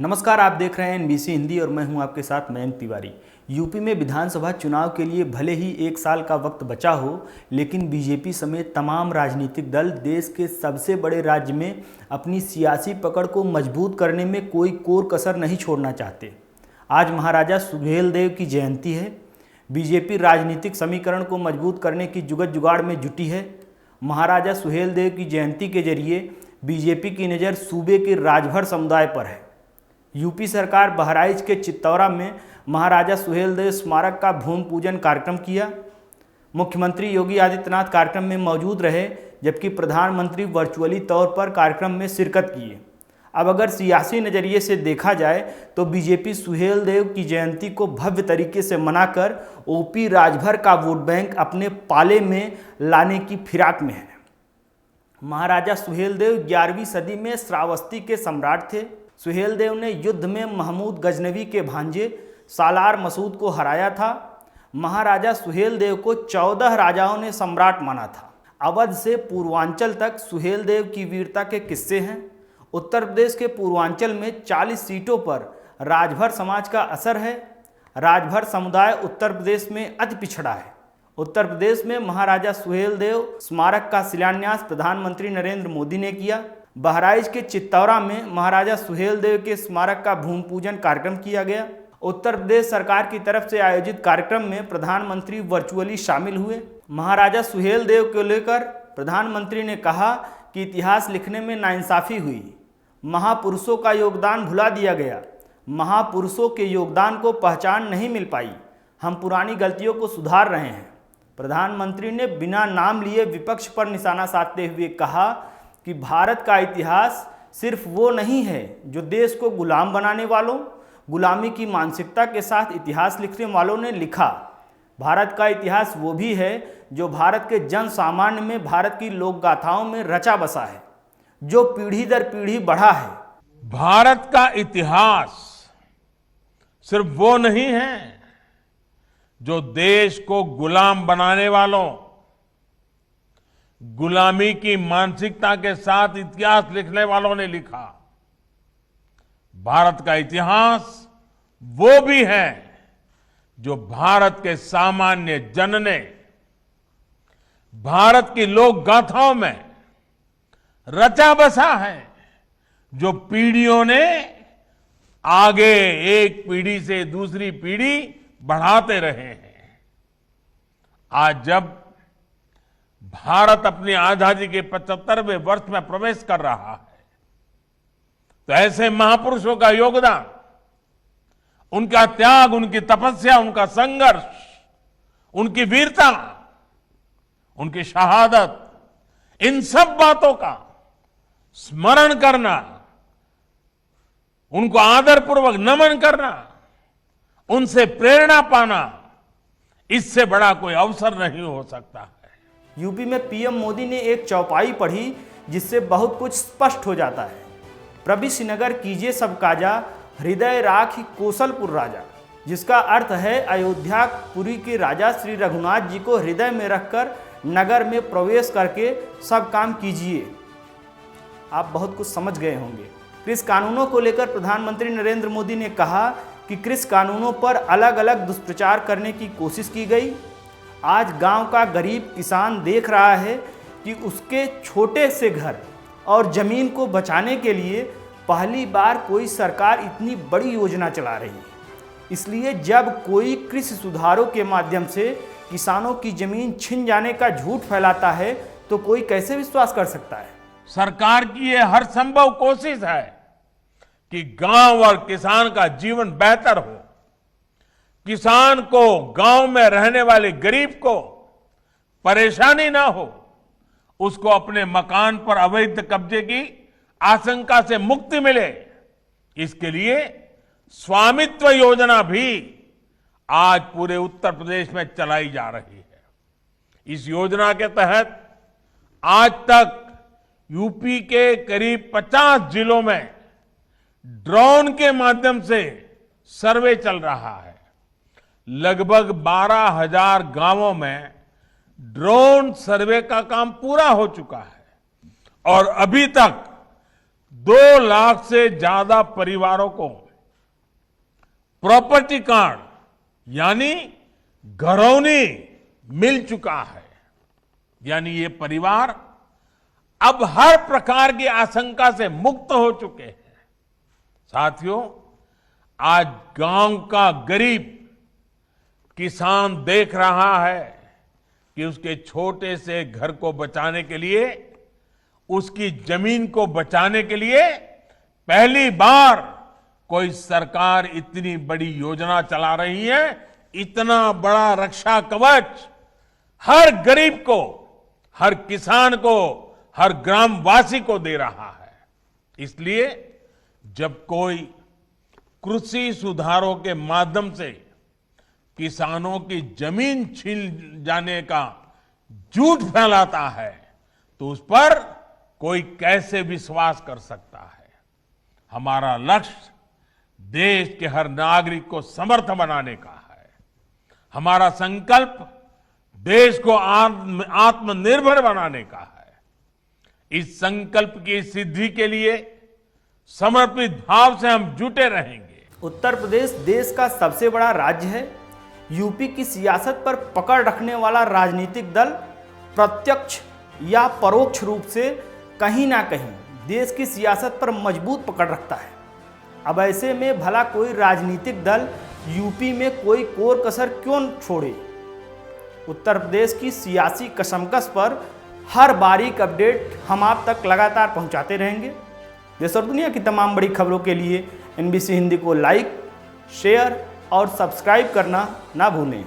नमस्कार, आप देख रहे हैं एनबीसी हिंदी और मैं हूं आपके साथ मयंक तिवारी। यूपी में विधानसभा चुनाव के लिए भले ही 1 साल का वक्त बचा हो, लेकिन बीजेपी समेत तमाम राजनीतिक दल देश के सबसे बड़े राज्य में अपनी सियासी पकड़ को मजबूत करने में कोई कोर कसर नहीं छोड़ना चाहते। आज महाराजा सुहेलदेव की जयंती है। बीजेपी राजनीतिक समीकरण को मजबूत करने की जुगत जुगाड़ में जुटी है। महाराजा सुहेलदेव की जयंती के जरिए बीजेपी की नज़र सूबे के राजभर समुदाय पर है। यूपी सरकार बहराइच के चित्तौरा में महाराजा सुहेलदेव स्मारक का भूमि पूजन कार्यक्रम किया। मुख्यमंत्री योगी आदित्यनाथ कार्यक्रम में मौजूद रहे, जबकि प्रधानमंत्री वर्चुअली तौर पर कार्यक्रम में शिरकत किए। अब अगर सियासी नज़रिए से देखा जाए तो बीजेपी सुहेलदेव की जयंती को भव्य तरीके से मनाकर ओपी राजभर का वोट बैंक अपने पाले में लाने की फिराक में है। महाराजा सुहेलदेव 11वीं सदी में श्रावस्ती के सम्राट थे। सुहेलदेव ने युद्ध में महमूद गजनवी के भांजे सालार मसूद को हराया था। महाराजा सुहेलदेव को 14 राजाओं ने सम्राट माना था। अवध से पूर्वांचल तक सुहेलदेव की वीरता के किस्से हैं। उत्तर प्रदेश के पूर्वांचल में 40 सीटों पर राजभर समाज का असर है। राजभर समुदाय उत्तर प्रदेश में अति पिछड़ा है। उत्तर प्रदेश में महाराजा सुहेलदेव स्मारक का शिलान्यास प्रधानमंत्री नरेंद्र मोदी ने किया। बहराइच के चित्तौरा में महाराजा सुहेलदेव के स्मारक का भूमि पूजन कार्यक्रम किया गया। उत्तर प्रदेश सरकार की तरफ से आयोजित कार्यक्रम में प्रधानमंत्री वर्चुअली शामिल हुए। महाराजा सुहेलदेव को लेकर प्रधानमंत्री ने कहा कि इतिहास लिखने में नाइंसाफ़ी हुई, महापुरुषों का योगदान भुला दिया गया, महापुरुषों के योगदान को पहचान नहीं मिल पाई, हम पुरानी गलतियों को सुधार रहे हैं। प्रधानमंत्री ने बिना नाम लिए विपक्ष पर निशाना साधते हुए कहा कि भारत का इतिहास सिर्फ वो नहीं है जो देश को गुलाम बनाने वालों, गुलामी की मानसिकता के साथ इतिहास लिखने वालों ने लिखा। भारत का इतिहास वो भी है जो भारत के जन सामान्य में, भारत की लोक गाथाओं में रचा बसा है, जो पीढ़ी दर पीढ़ी बढ़ा है। भारत का इतिहास सिर्फ वो नहीं है जो देश को गुलाम बनाने वालों, गुलामी की मानसिकता के साथ इतिहास लिखने वालों ने लिखा। भारत का इतिहास वो भी है जो भारत के सामान्य जन ने भारत की लोक गाथाओं में रचा बसा है, जो पीढ़ियों ने आगे एक पीढ़ी से दूसरी पीढ़ी बढ़ाते रहे हैं। आज जब भारत अपनी आजादी के 75वें वर्ष में प्रवेश कर रहा है, तो ऐसे महापुरुषों का योगदान, उनका त्याग, उनकी तपस्या, उनका संघर्ष, उनकी वीरता, उनकी शहादत, इन सब बातों का स्मरण करना, उनको आदरपूर्वक नमन करना, उनसे प्रेरणा पाना, इससे बड़ा कोई अवसर नहीं हो सकता है। यूपी में पीएम मोदी ने एक चौपाई पढ़ी जिससे बहुत कुछ स्पष्ट हो जाता है। प्रविश्य नगर कीजिए सब काजा, हृदय राखि कौशलपुर राजा, जिसका अर्थ है अयोध्यापुरी के राजा श्री रघुनाथ जी को हृदय में रखकर नगर में प्रवेश करके सब काम कीजिए। आप बहुत कुछ समझ गए होंगे। कृषि कानूनों को लेकर प्रधानमंत्री नरेंद्र मोदी ने कहा कि कृषि कानूनों पर अलग अलग दुष्प्रचार करने की कोशिश की गई। आज गांव का गरीब किसान देख रहा है कि उसके छोटे से घर और ज़मीन को बचाने के लिए पहली बार कोई सरकार इतनी बड़ी योजना चला रही है। इसलिए जब कोई कृषि सुधारों के माध्यम से किसानों की ज़मीन छिन जाने का झूठ फैलाता है तो कोई कैसे विश्वास कर सकता है। सरकार की यह हर संभव कोशिश है कि गांव और किसान का जीवन बेहतर हो, किसान को, गांव में रहने वाले गरीब को परेशानी ना हो, उसको अपने मकान पर अवैध कब्जे की आशंका से मुक्ति मिले। इसके लिए स्वामित्व योजना भी आज पूरे उत्तर प्रदेश में चलाई जा रही है। इस योजना के तहत आज तक यूपी के करीब 50 जिलों में ड्रोन के माध्यम से सर्वे चल रहा है। लगभग 12,000 गांवों में ड्रोन सर्वे का काम पूरा हो चुका है और अभी तक 2 लाख से ज्यादा परिवारों को प्रॉपर्टी कार्ड यानी घरौनी मिल चुका है। यानी ये परिवार अब हर प्रकार की आशंका से मुक्त हो चुके हैं। साथियों, आज गांव का गरीब किसान देख रहा है कि उसके छोटे से घर को बचाने के लिए, उसकी जमीन को बचाने के लिए पहली बार कोई सरकार इतनी बड़ी योजना चला रही है। इतना बड़ा रक्षा कवच हर गरीब को, हर किसान को, हर ग्रामवासी को दे रहा है। इसलिए जब कोई कृषि सुधारों के माध्यम से किसानों की जमीन छीन जाने का झूठ फैलाता है तो उस पर कोई कैसे विश्वास कर सकता है। हमारा लक्ष्य देश के हर नागरिक को समर्थ बनाने का है। हमारा संकल्प देश को आत्मनिर्भर बनाने का है। इस संकल्प की सिद्धि के लिए समर्पित भाव से हम जुटे रहेंगे। उत्तर प्रदेश देश का सबसे बड़ा राज्य है। यूपी की सियासत पर पकड़ रखने वाला राजनीतिक दल प्रत्यक्ष या परोक्ष रूप से कहीं ना कहीं देश की सियासत पर मजबूत पकड़ रखता है। अब ऐसे में भला कोई राजनीतिक दल यूपी में कोई कोर कसर क्यों छोड़े। उत्तर प्रदेश की सियासी कशमकश पर हर बारीक अपडेट हम आप तक लगातार पहुंचाते रहेंगे। देश और दुनिया की तमाम बड़ी खबरों के लिए NBC हिंदी को लाइक, शेयर और सब्सक्राइब करना ना भूलें।